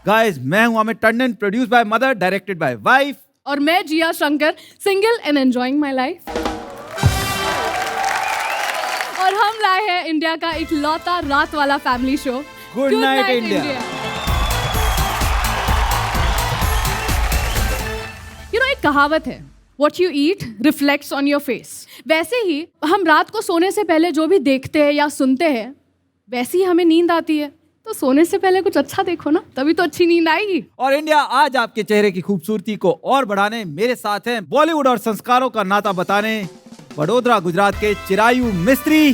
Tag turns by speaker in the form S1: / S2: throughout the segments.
S1: Guys, मैं हूं Amit Tandon, produce by mother, directed by wife.
S2: और मैं Jiya Shankar, single and enjoying my life. और हम लाए हैं इंडिया का इकलौता रात वाला family show
S1: good night India.
S2: एक कहावत है, What you eat reflects on your face। वैसे ही हम रात को सोने से पहले जो भी देखते हैं या सुनते हैं, वैसे ही हमें नींद आती है। तो सोने से पहले कुछ अच्छा देखो ना, तभी तो अच्छी नींद आएगी।
S1: और इंडिया, आज आपके चेहरे की खूबसूरती को और बढ़ाने मेरे साथ हैं बॉलीवुड और संस्कारों का नाता बताने वडोदरा गुजरात के चिरायु मिस्त्री।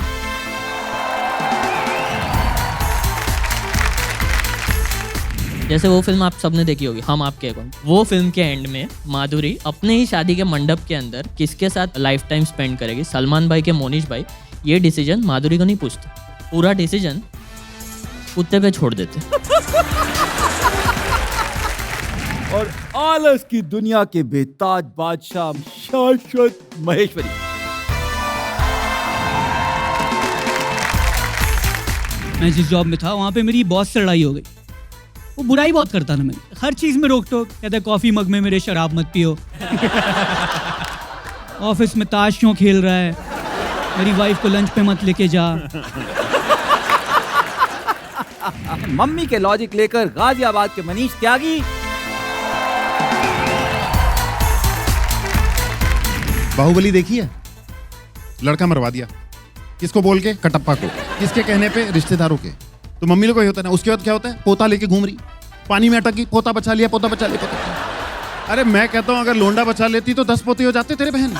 S3: जैसे वो फिल्म आप सबने देखी होगी, हम आपके कौन। वो फिल्म के एंड में माधुरी अपने ही शादी के मंडप के अंदर किसके साथ लाइफ टाइम स्पेंड करेगी, सलमान भाई के मोनिश भाई, ये डिसीजन माधुरी को नहीं पूछते, पूरा डिसीजन कुत्ते पे छोड़ देते।
S1: और आलस की दुनिया के बेताज बादशाह शाश्वत महेश्वरी।
S4: मैं जिस जॉब में था वहाँ पे मेरी बॉस से लड़ाई हो गई। वो बुराई बहुत करता था, मेरी हर चीज़ में रोक टोक, कहता कॉफ़ी मग में मेरे शराब मत पियो। ऑफिस में ताश क्यों खेल रहा है, मेरी वाइफ को लंच पे मत लेके जा।
S1: मम्मी के लॉजिक लेकर गाजियाबाद के मनीष त्यागी।
S5: बाहुबली देखी है? लड़का मरवा दिया, किसको बोल के? कटप्पा को। किसके कहने पे? रिश्तेदारों के। तो मम्मी लोग को ही होता है ना। उसके बाद क्या होता है? पोता लेके घूम रही, पानी में अटक गई, पोता बचा लिया, पोता बचा लिया, पोता। अरे मैं कहता हूँ अगर लोंडा बचा लेती तो 10 पोते हो जाते तेरे बहन।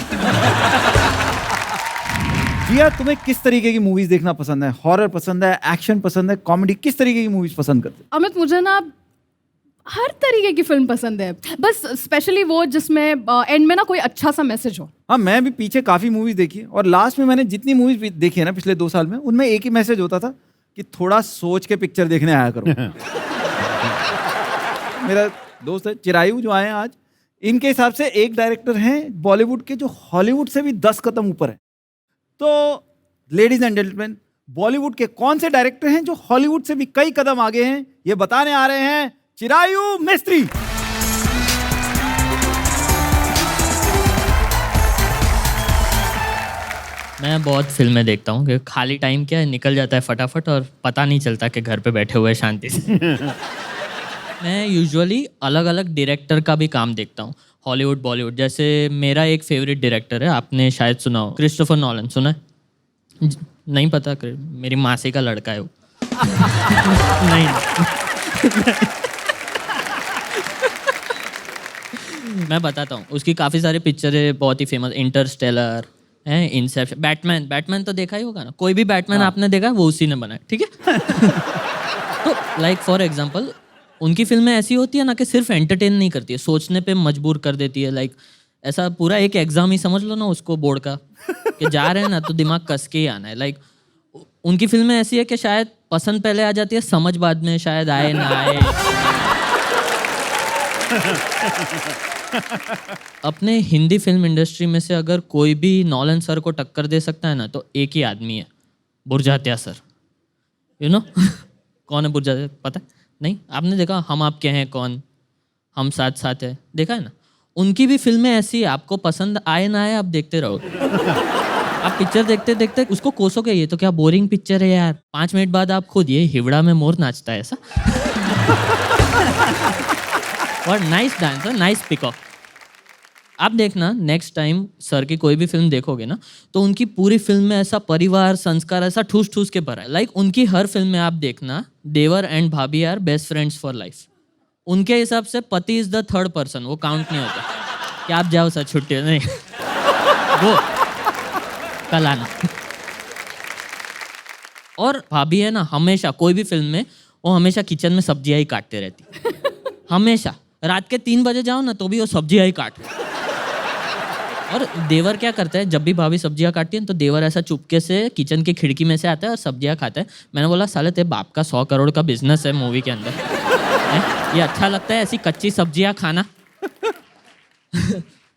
S1: जिया, तुम्हें किस तरीके की मूवीज देखना पसंद है? हॉरर पसंद है, एक्शन पसंद है, कॉमेडी? किस तरीके की मूवीज पसंद करते हो?
S2: अमित, मुझे ना हर तरीके की फिल्म पसंद है, बस स्पेशली वो जिसमें एंड में ना कोई अच्छा सा मैसेज हो।
S1: हाँ, मैं भी पीछे काफी मूवीज देखी है और लास्ट में मैंने जितनी मूवीज देखी है ना पिछले 2 साल में, उनमें एक ही मैसेज होता था कि थोड़ा सोच के पिक्चर देखने आया करो। मेरा दोस्त है चिरायु जो आए हैं आज, इनके हिसाब से एक डायरेक्टर हैं बॉलीवुड के जो हॉलीवुड से भी 10 कदम ऊपर है। तो लेडीज एंड जेंटलमैन, बॉलीवुड के कौन से डायरेक्टर हैं जो हॉलीवुड से भी कई कदम आगे हैं, ये बताने आ रहे हैं चिरायु मिस्त्री।
S3: मैं बहुत फिल्में देखता हूँ क्योंकि खाली टाइम क्या है निकल जाता है फटाफट और पता नहीं चलता कि घर पे बैठे हुए शांति से। मैं यूजुअली अलग अलग डायरेक्टर का भी काम देखता हूँ, हॉलीवुड बॉलीवुड। जैसे मेरा एक फेवरेट डायरेक्टर है, आपने शायद सुना हो, क्रिस्टोफर नॉलन। सुना है? नहीं पता? मेरी मासी का लड़का है वो। नहीं। मैं बताता हूँ, उसकी काफ़ी सारी पिक्चरें बहुत ही फेमस, इंटरस्टेलर है, इंसेप्शन, बैटमैन तो देखा ही होगा ना, कोई भी बैटमैन आपने देखा वो उसी ने बनाया, ठीक है। तो लाइक फॉर एग्जांपल उनकी फिल्में ऐसी होती है ना कि सिर्फ एंटरटेन नहीं करती है, सोचने पे मजबूर कर देती है। लाइक ऐसा पूरा एक एग्जाम ही समझ लो ना उसको, बोर्ड का, कि जा रहे हैं ना तो दिमाग कस के ही आना है। लाइक उनकी फिल्में ऐसी है कि शायद पसंद पहले आ जाती है, समझ बाद में शायद आए ना आए। अपने हिंदी फिल्म इंडस्ट्री में से अगर कोई भी नॉलन सर को टक्कर दे सकता है ना तो एक ही आदमी है, बुर्जात्या सर। यू नो कौन है बुर्जात्या? पता है? नहीं? आपने देखा हम आपके हैं कौन, हम साथ साथ है, देखा है ना? उनकी भी फिल्में ऐसी है, आपको पसंद आए ना आए आप देखते रहो। आप पिक्चर देखते देखते उसको कोसोगे, ये तो क्या बोरिंग पिक्चर है यार। 5 मिनट बाद आप खुद, ये हिवड़ा में मोर नाचता है ऐसा। और नाइस डांसर, नाइस पिकअप। आप देखना नेक्स्ट टाइम सर की कोई भी फिल्म देखोगे ना तो उनकी पूरी फिल्म में ऐसा परिवार संस्कार ऐसा ठूस ठूस के भरा है। लाइक उनकी हर फिल्म में आप देखना, devar and bhabhi are best friends for life. उनके हिसाब से pati is the third person, वो काउंट नहीं होता कि आप जाओ सर छुट्टी, नहीं वो कल आना। और भाभी है ना, हमेशा कोई भी फिल्म में वो हमेशा किचन में सब्जियां ही काटते रहती, हमेशा। रात के 3 बजे जाओ ना तो भी वो सब्जियां ही काट रही। और देवर क्या करता है, जब भी भाभी सब्जियां काटती है तो देवर ऐसा चुपके से किचन की खिड़की में से आता है और सब्जियां खाता है। मैंने बोला साले तेरे बाप का 100 करोड़ का बिजनेस है मूवी के अंदर, ये अच्छा लगता है ऐसी कच्ची सब्जियां खाना?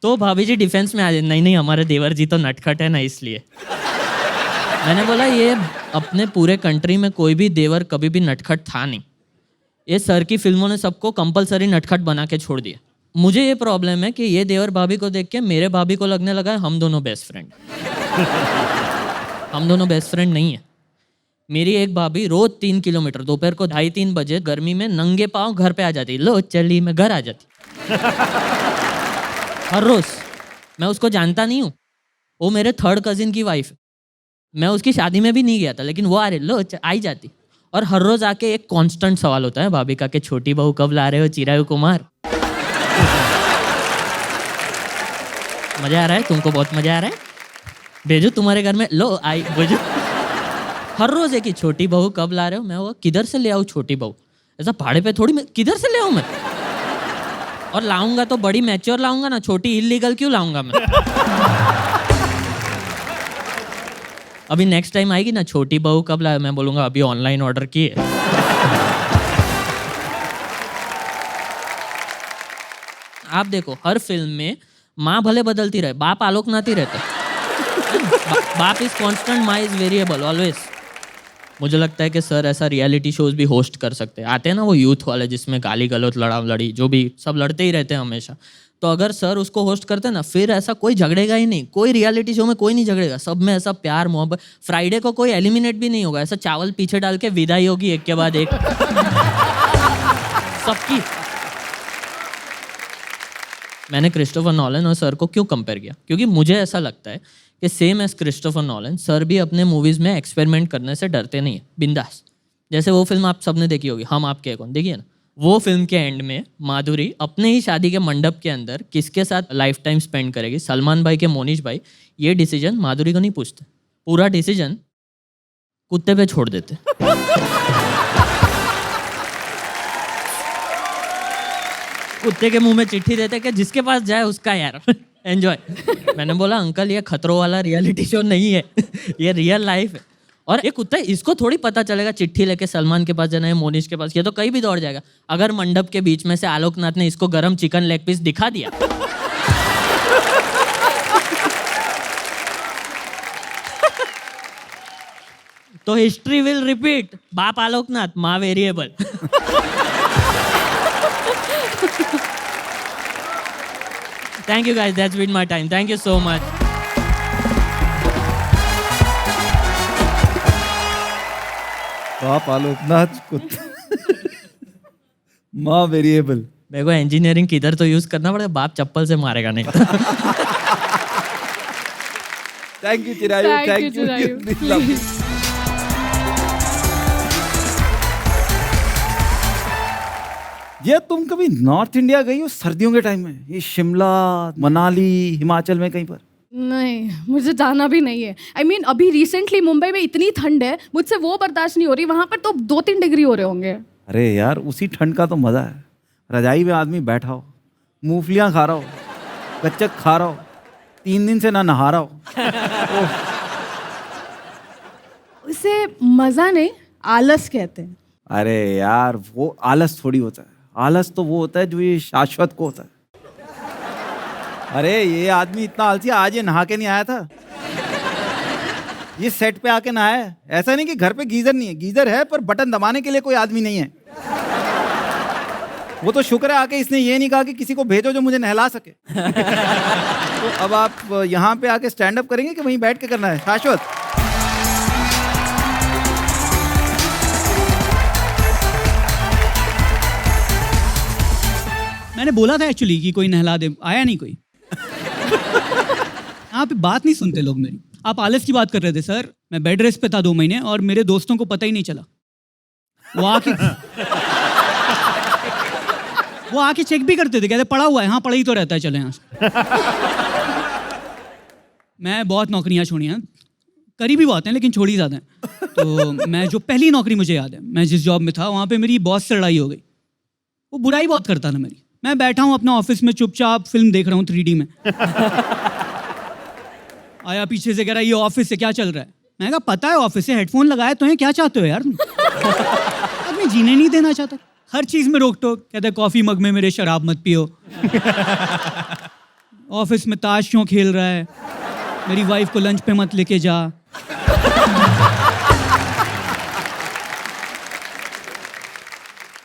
S3: तो भाभी जी डिफेंस में आ जाए, नहीं नहीं हमारे देवर जी तो नटखट है ना इसलिए। मैंने बोला ये अपने पूरे कंट्री में कोई भी देवर कभी भी नटखट था नहीं। ये सर की फिल्मों ने सबको कंपलसरी नटखट बना के छोड़ दिया। मुझे ये प्रॉब्लम है कि ये देवर भाभी को देख के मेरे भाभी को लगने लगा है हम दोनों बेस्ट फ्रेंड। हम दोनों बेस्ट फ्रेंड नहीं है। मेरी एक भाभी रोज 3 किलोमीटर दोपहर को 2:30-3 बजे गर्मी में नंगे पाँव घर पे आ जाती, लो चली मैं घर आ जाती। हर रोज। मैं उसको जानता नहीं हूँ, वो मेरे 3rd कजिन की वाइफ है। मैं उसकी शादी में भी नहीं गया था, लेकिन वो आ रही, लो आई जाती। और हर रोज आके एक कांस्टेंट सवाल होता है भाभी का कि छोटी बहू कब ला रहे हो चिरायु कुमार। मजा आ रहा है तुमको? बहुत मजा आ रहा है? भेजो तुम्हारे घर में, लो आई भेजो। हर रोज एक ही, छोटी बहू कब ला रहे हो? मैं वो किधर से ले आऊँ छोटी बहू? ऐसा भाड़े पे थोड़ी, मैं किधर से ले आऊँ मैं? और लाऊंगा तो बड़ी मैच्योर लाऊंगा ना, छोटी इलीगल क्यों लाऊंगा मैं? अभी नेक्स्ट टाइम आएगी ना, छोटी बहू कब लाए, मैं बोलूंगा अभी ऑनलाइन ऑर्डर की है। आप देखो हर फिल्म में माँ भले बदलती रहे, बाप आलोकनाथ ही रहता है। बाप इज कांस्टेंट, माँ इज वेरिएबल ऑलवेज। मुझे लगता है कि सर ऐसा रियलिटी शोज भी होस्ट कर सकते हैं। आते हैं ना वो यूथ वाले जिसमें गाली गलौज लड़ा लड़ी जो भी सब लड़ते ही रहते हैं हमेशा। तो अगर सर उसको होस्ट करते हैं ना, फिर ऐसा कोई झगड़ेगा ही नहीं। कोई रियलिटी शो में कोई नहीं झगड़ेगा, सब में ऐसा प्यार मोहब्बत। फ्राइडे को कोई एलिमिनेट भी नहीं होगा, ऐसा चावल पीछे डाल के विदाई होगी एक के बाद एक सबकी। मैंने क्रिस्टोफर नॉलन और सर को क्यों कंपेयर किया? क्योंकि मुझे ऐसा लगता है कि same as Christopher Nolan, sir भी अपने मूवीज़ में एक्सपेरिमेंट करने से डरते नहीं है, बिंदास। जैसे वो फिल्म आप सबने देखी होगी, हम आपके कौन, देखिए ना। वो फिल्म के एंड में माधुरी अपने ही शादी के मंडप के अंदर किसके साथ लाइफ टाइम स्पेंड करेगी, सलमान भाई के मोनिश भाई, ये डिसीजन माधुरी को नहीं पूछते। पूरा डिसीजन कुत्ते पे छोड़ देते। कुत्ते के मुंह में चिट्ठी देते कि जिसके पास जाए उसका यार एंजॉय। मैंने बोला अंकल ये खतरों वाला रियलिटी शो नहीं है, ये रियल लाइफ है। और ये कुत्ता, इसको थोड़ी पता चलेगा चिट्ठी लेके सलमान के पास जाना है, मोनिश के पास, ये तो कहीं भी दौड़ जाएगा। अगर मंडप के बीच में से आलोकनाथ ने इसको गरम चिकन लेग पीस दिखा दिया तो हिस्ट्री विल रिपीट। बाप आलोकनाथ, माँ variable. Thank you guys, that's been my time. Thank you so much.
S1: बाप आलोकनाथ, माँ वेरिएबल।
S3: मेरे को इंजीनियरिंग किधर तो यूज करना पड़ेगा, बाप चप्पल से मारेगा नहीं।
S1: Thank you Chirayu,
S2: Thank you,
S1: thank you.
S2: Chirayu.
S1: ये तुम कभी नॉर्थ इंडिया गई हो सर्दियों के टाइम में? ये शिमला, मनाली, हिमाचल में कहीं पर?
S2: नहीं, मुझे जाना भी नहीं है। I mean, अभी रिसेंटली मुंबई में इतनी ठंड है, मुझसे वो बर्दाश्त नहीं हो रही। वहां पर तो 2-3 डिग्री हो रहे होंगे।
S1: अरे यार, उसी ठंड का तो मजा है। रजाई में आदमी बैठा हो, मूंगफलियां खा रहा हो, गच्चक खा रहा हो, 3 दिन से ना नहा रहा हो।
S2: उसे मजा नहीं, आलस कहते हैं।
S1: अरे यार, वो आलस थोड़ी होता है। आलस तो वो होता है जो ये शाश्वत को होता है। अरे ये आदमी इतना आलसी, आज ये नहा के नहीं आया था, ये सेट पे आके नहाया है। ऐसा नहीं कि घर पे गीजर नहीं है, गीजर है पर बटन दबाने के लिए कोई आदमी नहीं है। वो तो शुक्र है आके इसने ये नहीं कहा कि किसी को भेजो जो मुझे नहला सके। तो अब आप यहाँ पे आके स्टैंड अप करेंगे कि वहीं बैठ के करना है शाश्वत?
S4: मैंने बोला था एक्चुअली कि कोई नहला दे, आया नहीं कोई। यहाँ पे बात नहीं सुनते लोग मेरी। आप आलस की बात कर रहे थे सर, मैं बेड रेस्ट पे था 2 महीने और मेरे दोस्तों को पता ही नहीं चला। वो आके चेक भी करते थे, कहते पड़ा हुआ है, हाँ पड़ा ही तो रहता है, चले यहाँ से। मैं बहुत नौकरियाँ छोड़ी हैं, करी भी बहुत हैं लेकिन छोड़ी ज़्यादा हैं। तो मैं जो पहली नौकरी मुझे याद है, मैं जिस जॉब में था वहाँ पे मेरी बॉस से लड़ाई हो गई। वो बुराई बहुत करता था मेरी। मैं बैठा हूँ अपना ऑफिस में चुपचाप फिल्म देख रहा हूँ 3D में। आया पीछे से, कह रहा ये ऑफिस है, क्या चल रहा है? मैं कहा पता है ऑफिस है, हेडफोन लगाए तो हैं, क्या चाहते हो यार? आदमी जीने नहीं देना चाहता, हर चीज में रोक टोक। कहता है कॉफी मग में मेरे शराब मत पियो। ऑफिस में ताश क्यों खेल रहा है? मेरी वाइफ को लंच पे मत लेके जा।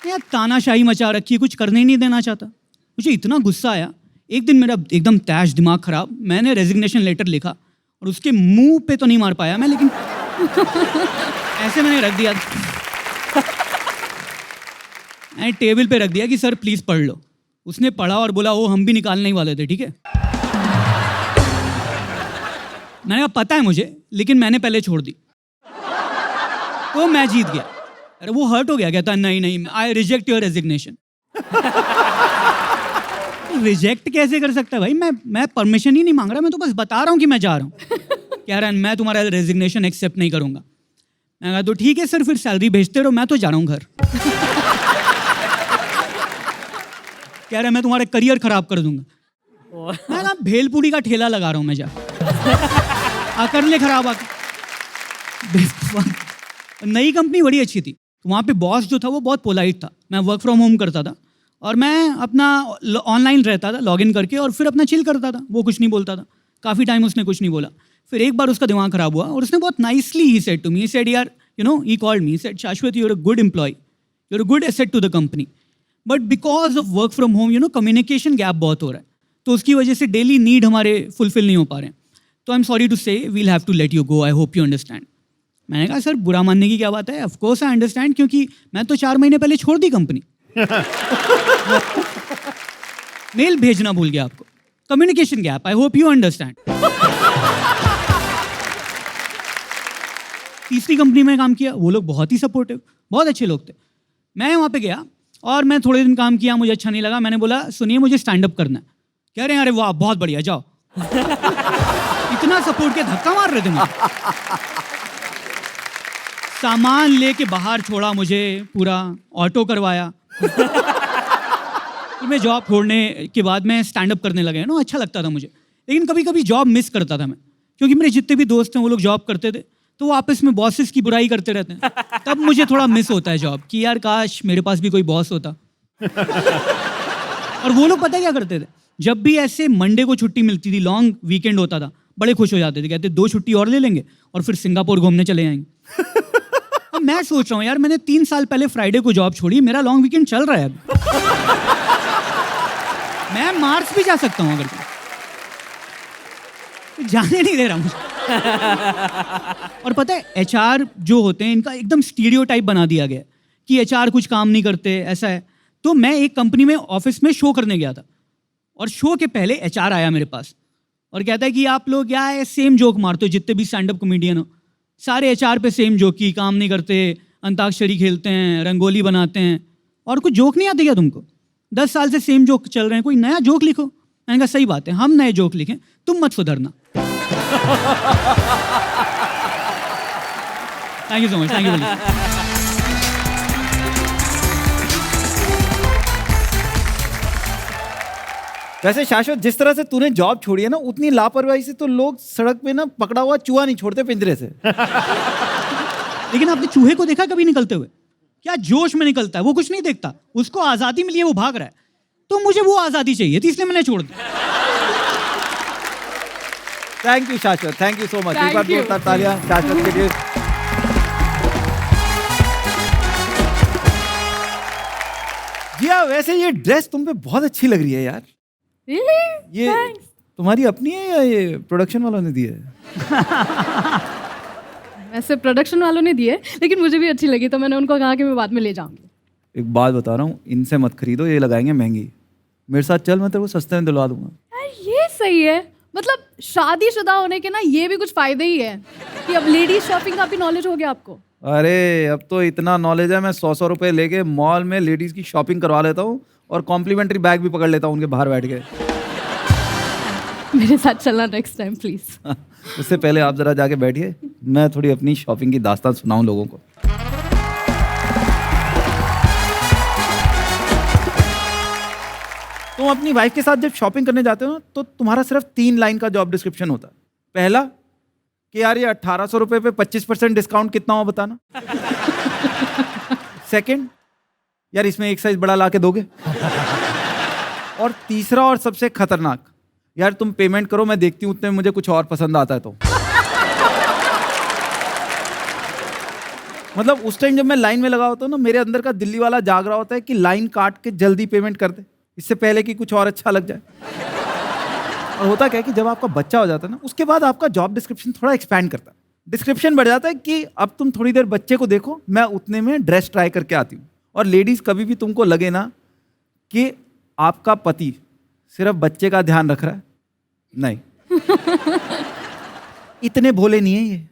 S4: यार तानाशाही मचा रखी है, कुछ करने ही नहीं देना चाहता। मुझे इतना गुस्सा आया, एक दिन मेरा एकदम तैश दिमाग खराब, मैंने रेजिग्नेशन लेटर लिखा और उसके मुंह पे तो नहीं मार पाया मैं, लेकिन ऐसे मैंने रख दिया, मैंने टेबल पे रख दिया कि सर प्लीज पढ़ लो। उसने पढ़ा और बोला वो हम भी निकालने ही वाले थे, ठीक है। मैंने कहा पता है मुझे, लेकिन मैंने पहले छोड़ दी, तो मैं जीत गया। अरे वो हर्ट हो गया, कहता नहीं नहीं I reject your resignation. Reject कैसे कर सकता है भाई, मैं परमिशन ही नहीं मांग रहा, मैं तो बस बता रहा हूँ कि मैं जा रहा हूँ। कह रहा है मैं तुम्हारा रेजिग्नेशन एक्सेप्ट नहीं करूंगा। मैं कहा तो ठीक है सर, फिर सैलरी भेजते रहो, मैं तो जा रहा हूँ घर। कह रहा है मैं तुम्हारा करियर खराब कर दूंगा। मैं कहा भेलपूरी का ठेला लगा रहा हूँ मैं, जा कर ले खराब आके। नई कंपनी बड़ी अच्छी थी, वहाँ पे बॉस जो था वो बहुत पोलाइट था। मैं वर्क फ्रॉम होम करता था और मैं अपना ऑनलाइन रहता था लॉगिन करके, और फिर अपना चिल करता था, वो कुछ नहीं बोलता था। काफ़ी टाइम उसने कुछ नहीं बोला। फिर एक बार उसका दिमाग खराब हुआ और उसने बहुत नाइसली ही said to me, he said यार he called me, said Shashwat you are a good employee, you are a good asset to the company, but because of work from home communication gap बहुत हो रहा है, तो उसकी वजह से डेली नीड हमारे फुलफिल नहीं हो पा रहे हैं। तो I am sorry to say we'll have to let you go, I hope you understand. मैंने कहा सर बुरा मानने की क्या बात है, ऑफ कोर्स आई अंडरस्टैंड, क्योंकि मैं तो 4 महीने पहले छोड़ दी कंपनी। मेल भेजना भूल गया आपको, communication gap, I hope you understand. तीसरी कंपनी में काम किया, वो लोग बहुत ही सपोर्टिव, बहुत अच्छे लोग थे। मैं वहाँ पे गया और मैं थोड़े दिन काम किया, मुझे अच्छा नहीं लगा। मैंने बोला सुनिए मुझे स्टैंड अप करना है। कह रहे हैं अरे वाह बहुत बढ़िया, जाओ। इतना सपोर्ट किया, धक्का मार रहे थे मुझे। सामान लेके बाहर छोड़ा मुझे, पूरा ऑटो करवाया। फिर मैं जॉब छोड़ने के बाद मैं स्टैंड अप करने लगा ना, अच्छा लगता था मुझे। लेकिन कभी कभी जॉब मिस करता था मैं, क्योंकि मेरे जितने भी दोस्त हैं वो लोग जॉब करते थे, तो वो आपस में बॉसेस की बुराई करते रहते हैं। तब मुझे थोड़ा मिस होता है जॉब, कि यार काश मेरे पास भी कोई बॉस होता। और वो लोग पता क्या करते थे, जब भी ऐसे मंडे को छुट्टी मिलती थी, लॉन्ग वीकेंड होता था, बड़े खुश हो जाते थे, कहते 2 छुट्टी और ले लेंगे और फिर सिंगापुर घूमने चले जाएंगे। अब मैं सोच रहा हूँ यार मैंने 3 साल पहले फ्राइडे को जॉब छोड़ी, मेरा लॉन्ग वीकेंड चल रहा है अब। मैं मार्च भी जा सकता हूँ अगर जाने नहीं दे रहा मुझे। और पता है एचआर जो होते हैं इनका एकदम स्टीरियोटाइप बना दिया गया है कि एचआर कुछ काम नहीं करते, ऐसा है। तो मैं एक कंपनी में ऑफिस में शो करने गया था, और शो के पहले एचआर आया मेरे पास और कहता है कि आप लोग क्या है सेम जोक मारते हो, जितने भी स्टैंड अप कॉमेडियन हो सारे एचआर पे सेम जोक, की काम नहीं करते, अंताक्षरी खेलते हैं, रंगोली बनाते हैं, और कुछ जोक नहीं आते क्या तुमको? 10 साल से सेम जोक चल रहे हैं, कोई नया जोक लिखो। मैंने कहा सही बात है, हम नए जोक लिखें, तुम मत सुधरना। Thank you so much, thank you.
S1: वैसे शाश्वत जिस तरह से तूने जॉब छोड़ी है ना, उतनी लापरवाही से तो लोग सड़क पे ना पकड़ा हुआ चूहा नहीं छोड़ते पिंजरे से।
S4: लेकिन आपने चूहे को देखा कभी निकलते हुए? क्या जोश में निकलता है, वो कुछ नहीं देखता, उसको आजादी मिली है, वो भाग रहा है। तो मुझे वो आजादी चाहिए थी, इसलिए मैंने छोड़ दी।
S1: थैंक यू शाश्वत, thank you so much.
S2: Thank
S1: एक बार
S2: you.
S1: जोरदार तालियां शाश्वत के लिए। जी हाँ, वैसे ये ड्रेस तुम पे बहुत अच्छी लग रही है यार।
S2: Really?
S1: ये
S2: Thanks.
S1: तुम्हारी अपनी है या ये प्रोडक्शन वालों ने दी है?
S2: वैसे प्रोडक्शन वालों ने दिए, लेकिन मुझे भी अच्छी लगी तो मैंने उनको कहा कि मैं बाद में ले जाऊंगी।
S1: एक बात बता रहा हूँ, इनसे मत खरीदो, ये लगाएंगे महंगी। मेरे साथ चल, मैं तेरे को सस्ते में दिलवा दूंगा।
S2: यार ये सही है, मतलब शादीशुदा होने के ना ये भी कुछ फायदे ही है कि अब लेडीज शॉपिंग का भी नॉलेज हो गया आपको।
S1: अरे अब तो इतना नॉलेज है, मैं 100 रुपए लेके मॉल में लेडीज की शॉपिंग करवा लेता हूँ और कॉम्प्लीमेंट्री बैग भी पकड़ लेता हूँ उनके बाहर बैठ के।
S2: मेरे साथ चलना नेक्स्ट टाइम प्लीज।
S1: उससे पहले आप जरा जाके बैठिए, मैं थोड़ी अपनी शॉपिंग की दास्तान सुनाऊं लोगों को। तुम अपनी वाइफ के साथ जब शॉपिंग करने जाते हो ना, तो तुम्हारा सिर्फ 3 लाइन का जॉब डिस्क्रिप्शन होता है। पहला कि यार ये 1800 रुपए पे 25% डिस्काउंट कितना हो बताना। सेकंड, यार इसमें एक साइज बड़ा ला के दोगे। और तीसरा और सबसे खतरनाक, यार तुम पेमेंट करो, मैं देखती हूँ उतने में मुझे कुछ और पसंद आता है तो। मतलब उस टाइम जब मैं लाइन में लगा होता हूँ ना, मेरे अंदर का दिल्ली वाला जाग रहा होता है कि लाइन काट के जल्दी पेमेंट कर दे, इससे पहले कि कुछ और अच्छा लग जाए। और होता क्या है कि जब आपका बच्चा हो जाता है ना, उसके बाद आपका जॉब डिस्क्रिप्शन थोड़ा एक्सपैंड करता है। डिस्क्रिप्शन बढ़ जाता है कि अब तुम थोड़ी देर बच्चे को देखो, मैं उतने में ड्रेस ट्राई करके आती हूँ। और लेडीज, कभी भी तुमको लगे ना कि आपका पति सिर्फ बच्चे का ध्यान रख रहा है, नहीं, इतने भोले नहीं है ये।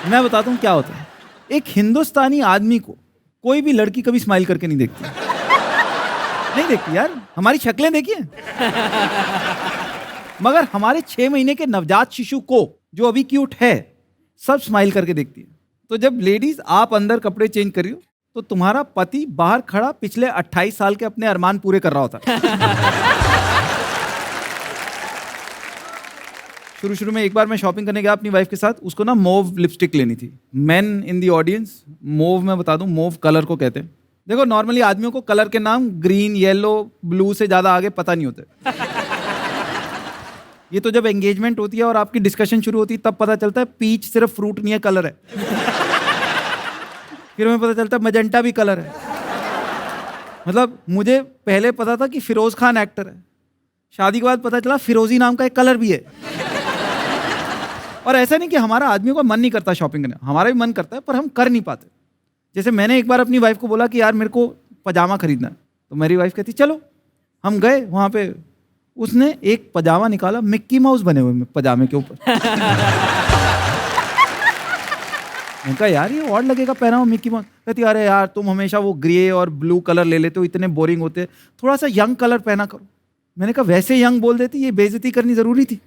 S1: मैं बताता हूँ क्या होता है। एक हिंदुस्तानी आदमी को कोई भी लड़की कभी स्माइल करके नहीं देखती। नहीं देखती यार, हमारी शक्लें देखिए। मगर हमारे 6 महीने के नवजात शिशु को, जो अभी क्यूट है, सब स्माइल करके देखती है। तो जब लेडीज आप अंदर कपड़े चेंज कर रही हो, तो तुम्हारा पति बाहर खड़ा पिछले 28 साल के अपने अरमान पूरे कर रहा होता है। शुरू में एक बार मैं शॉपिंग करने गया अपनी वाइफ के साथ, उसको ना मोव लिपस्टिक लेनी थी। Man in the audience, mauve मैं बता दूं, मोव कलर को कहते हैं। देखो नॉर्मली आदमियों को कलर के नाम ग्रीन, येलो, ब्लू से ज्यादा आगे पता नहीं होते। ये तो जब एंगेजमेंट होती है और आपकी डिस्कशन शुरू होती है तब पता चलता है पीच सिर्फ फ्रूट नहीं है, कलर है। फिर हमें पता चलता है मजेंटा भी कलर है। मतलब मुझे पहले पता था कि फिरोज खान एक्टर है, शादी के बाद पता चला फिरोजी नाम का एक कलर भी है। और ऐसा नहीं कि हमारा आदमियों का मन नहीं करता शॉपिंग करने, हमारा भी मन करता है, पर हम कर नहीं पाते। जैसे मैंने एक बार अपनी वाइफ को बोला कि यार मेरे को पजामा खरीदना है, तो मेरी वाइफ कहती चलो। हम गए वहाँ पे, उसने एक पजामा निकाला, मिक्की माउस बने हुए पजामे के ऊपर। मैंने कहा यार ये और लगेगा पहना हुआ मिक्की माउस। कहती अरे यार तुम हमेशा वो ग्रे और ब्लू कलर ले लेते हो, इतने बोरिंग होते हैं, थोड़ा सा यंग कलर पहना करो। मैंने कहा वैसे यंग बोल देती, ये बेइज्जती करनी जरूरी थी।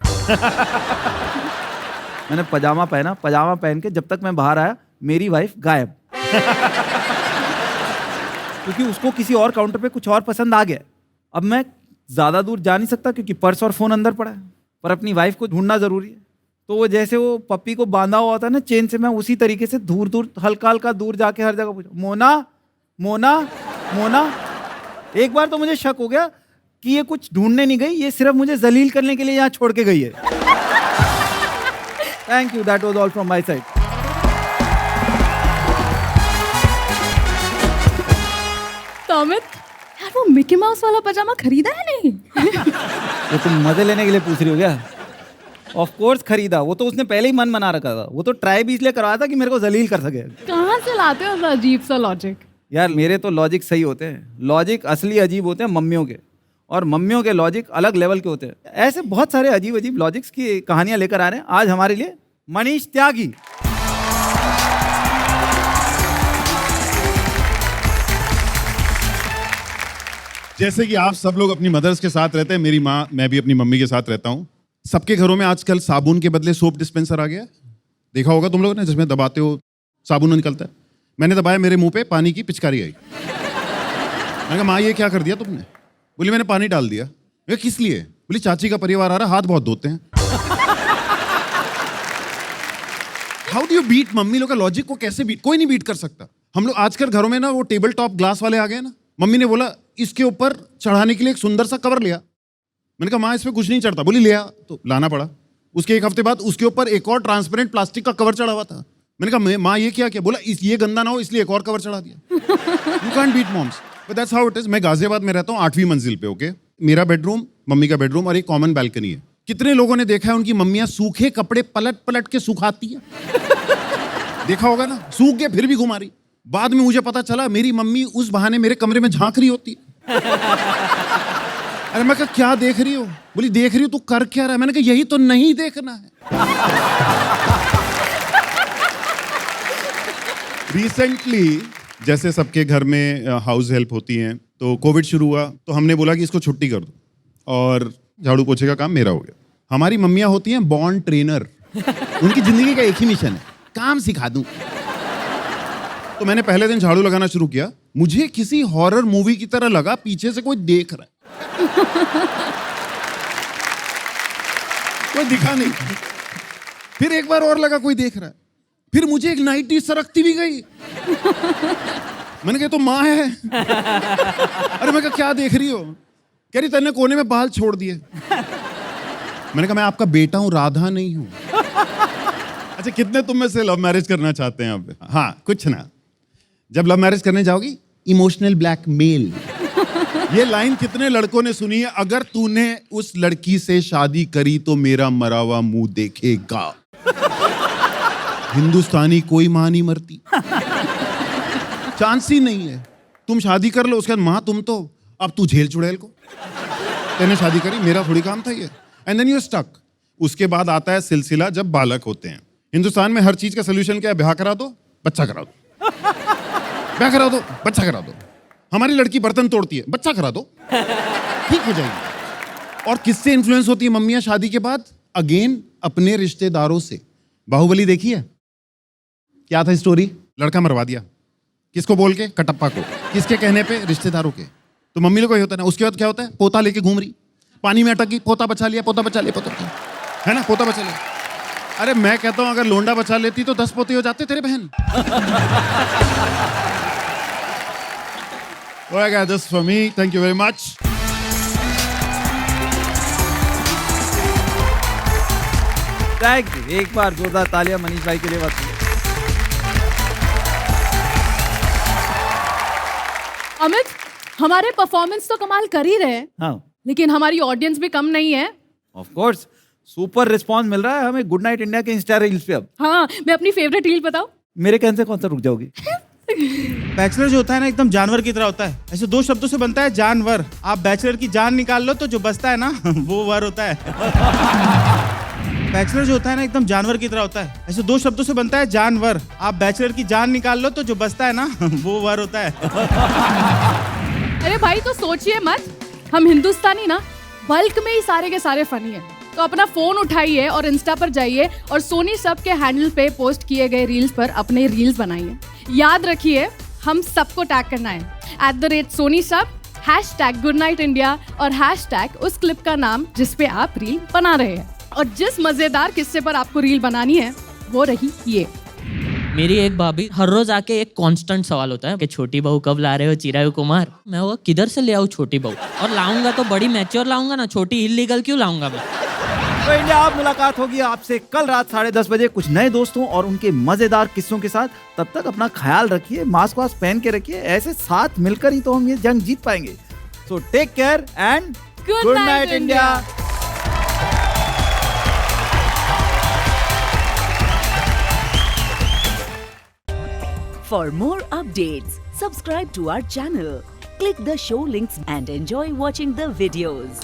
S1: मैंने पजामा पहना, पजामा पहन के जब तक मैं बाहर आया मेरी वाइफ गायब। क्योंकि उसको किसी और काउंटर पे कुछ और पसंद आ गया। अब मैं ज़्यादा दूर जा नहीं सकता क्योंकि पर्स और फ़ोन अंदर पड़ा है, पर अपनी वाइफ को ढूंढना ज़रूरी है। तो वो जैसे वो पप्पी को बांधा हुआ होता है ना चेन से, मैं उसी तरीके से दूर दूर, हल्का हल्का दूर जाके हर जगह पूछा मोना मोना मोना। एक बार तो मुझे शक हो गया कि ये कुछ ढूंढने नहीं गई, ये सिर्फ मुझे जलील करने के लिए यहाँ छोड़ के गई है। Thank you, that was all from my side.
S2: तो अमित, यार वो मिकी माउस वाला पजामा खरीदा है नहीं?
S1: वो तुम मजे लेने के लिए पूछ रही हो क्या? ऑफ कोर्स खरीदा, वो तो उसने पहले ही मन बना रखा था। वो तो ट्राई भी इसलिए करवाया था कि मेरे को जलील कर सके।
S2: कहाँ से लाते हो ऐसा अजीब सा लॉजिक?
S1: यार मेरे तो लॉजिक सही होते हैं, लॉजिक असली अजीब होते हैं मम्मियों के, और मम्मियों के लॉजिक अलग लेवल के होते हैं। ऐसे बहुत सारे अजीब अजीब लॉजिक्स की कहानियां लेकर आ रहे हैं आज हमारे लिए मनीष त्यागी।
S5: जैसे कि आप सब लोग अपनी मदर्स के साथ रहते हैं, मेरी माँ, मैं भी अपनी मम्मी के साथ रहता हूँ। सबके घरों में आजकल साबुन के बदले सोप डिस्पेंसर आ गया। देखा होगा तुम लोगों ने, जिसमें दबाते हो साबुन निकलता है। मैंने दबाया, मेरे मुंह पे पानी की पिचकारी आई। मैंने कहा माँ ये क्या कर दिया तुमने? बोली मैंने पानी डाल दिया। मैं किस लिए? बोली चाची का परिवार आ रहा, हाथ बहुत धोते हैं। How do you beat? Mummy लोग का लॉजिक को कैसे बीट? कोई नहीं बीट कर सकता। हम लोग आजकल घरों में ना वो टेबल टॉप ग्लास वाले आ गए ना। मम्मी ने बोला इसके ऊपर चढ़ाने के लिए एक सुंदर सा कवर लिया। मैंने कहा माँ इस पे कुछ नहीं चढ़ता। बोली लिया, तो लाना पड़ा। उसके एक हफ्ते बाद उसके ऊपर एक और ट्रांसपेरेंट प्लास्टिक का कवर चढ़ा हुआ था। मैंने कहा माँ ये क्या किया? बोला ये गंदा ना हो इसलिए एक और कवर चढ़ा दिया। You can't beat moms, but that's how it is. मैं गाजियाबाद में रहता हूँ 8वीं मंजिल पे। ओके, मेरा बेडरूम, मम्मी का बेडरूम और एक कॉमन बालकनी है। कितने लोगों ने देखा है उनकी मम्मियां सूखे कपड़े पलट पलट के सुखाती है? देखा होगा ना, सूख गए फिर भी घुमा रही। बाद में मुझे पता चला मेरी मम्मी उस बहाने मेरे कमरे में झांक रही होती। अरे मैं कहा क्या देख रही हो? बोली देख रही हो, तू कर क्या रहा है? मैंने कहा यही तो नहीं देखना है। रिसेंटली जैसे सबके घर में हाउस हेल्प होती हैं, तो कोविड शुरू हुआ तो हमने बोला कि इसको छुट्टी कर दो और झाड़ू पोछे का काम मेरा हो गया। हमारी मम्मियां होती हैं बॉर्न ट्रेनर। उनकी जिंदगी का एक ही मिशन है, काम सिखा दूं। तो मैंने पहले दिन झाड़ू लगाना शुरू किया, मुझे किसी हॉरर मूवी की तरह लगा पीछे से कोई देख रहा है। कोई दिखा नहीं। फिर एक बार और लगा कोई देख रहा है। फिर मुझे एक नाइटी सरकती भी गई। मैंने कहा तो माँ है। अरे मैं कहा क्या देख रही हो? कह रही तेने कोने में बाल छोड़ दिए। मैंने कहा मैं आपका बेटा हूं, राधा नहीं हूं। अच्छा, कितने तुम में से लव मैरिज करना चाहते हैं अब? हाँ, कुछ ना। जब लव मैरिज करने जाओगी, इमोशनल ब्लैकमेल, ये लाइन कितने लड़कों ने सुनी है? अगर तूने उस लड़की से शादी करी तो मेरा मरा हुआ मुंह देखेगा। हिंदुस्तानी कोई मां नहीं मरती, चांस ही नहीं है। तुम शादी कर लो, उसके बाद मां तुम तो, अब तू झेल चुड़ैल को। तेने शादी करी, मेरा थोड़ी काम था ये। And then you stuck. उसके बाद आता है सिलसिला जब बालक होते हैं। हिंदुस्तान में हर चीज का सोल्यूशन क्या है? ब्याह करा दो, बच्चा करा दो। ब्याह करा दो, बच्चा करा दो। हमारी लड़की बर्तन तोड़ती है, बच्चा करा दो, ठीक हो जाएगी। और किससे इन्फ्लुएंस होती है मम्मियां शादी के बाद? अगेन अपने रिश्तेदारों से। बाहुबली देखी है? क्या था स्टोरी? लड़का मरवा दिया। किसको बोल के? कटप्पा को। किसके कहने पे? रिश्तेदारों के। तो मम्मी लोग को होता है ना। उसके बाद क्या होता है? पोता लेके घूम रही, पानी में अटक गई, पोता बचा लिया, पोता बचा लिया, पोता है ना, पोता बचा लिया। अरे मैं कहता हूं अगर लोंडा बचा लेती तो 10 पोते हो जाते तेरे बहन। Oh, I got this for me. Thank you very much.
S1: Thank you. एक बार जोरदार तालियां मनीष भाई के लिए बस।
S2: अमित, हमारे परफॉर्मेंस तो कमाल कर ही रहे हैं,
S1: हाँ,
S2: लेकिन हमारी ऑडियंस भी कम नहीं है।
S1: ऑफ कोर्स सुपर रिस्पांस मिल रहा है हमें गुड नाइट इंडिया के इंस्टा रील्स पे। अब
S2: हाँ, मैं अपनी फेवरेट रील बताऊं?
S1: मेरे कहने से कौन सा रुक जाओगी?
S6: बैचलर जो होता है ना, एकदम जानवर की तरह होता है। ऐसे 2 शब्दों से बनता है जानवर। आप बैचलर की जान निकाल लो तो जो बचता है ना वो वर होता है। बैचलर जो होता है ना, एकदम जानवर की तरह होता है। ऐसे 2 शब्दों से बनता है जानवर। आप बैचलर की जान निकाल लो तो जो बचता है ना वो वर होता है।
S2: अरे भाई, तो सोचिए मत, हम हिंदुस्तानी ना बल्क में ही सारे के सारे फनी है। तो अपना फोन उठाइए और इंस्टा पर जाइए और सोनी सब के हैंडल पे पोस्ट किए गए रील्स पर अपने रील्स बनाइए। याद रखिए, हम सबको टैग करना है @सोनी सब, #goodnightindia और # उस क्लिप का नाम जिस पे आप रील बना रहे हैं। और जिस मजेदार किस्से पर आपको रील बनानी है वो रही ये।
S3: मेरी एक भाभी हर रोज आके एक कांस्टेंट सवाल होता है कि छोटी बहू कब ला रहे हो चिरायु कुमार? मैं वो किधर से ले आऊँ छोटी बहू? और लाऊंगा तो बड़ी मैच्योर लाऊंगा ना, छोटी इलीगल क्यों लाऊंगा मैं?
S1: तो इंडिया आप मुलाकात होगी आपसे कल रात 10:30 बजे कुछ नए दोस्तों और उनके मजेदार किस्सों के साथ। तब तक अपना ख्याल रखिए, मास्क वास्क पहन के रखिए। ऐसे साथ मिलकर ही तो हम ये जंग जीत पाएंगे। So take care and
S2: good night India.
S7: For more updates, subscribe to our channel, click the show links and enjoy watching the videos.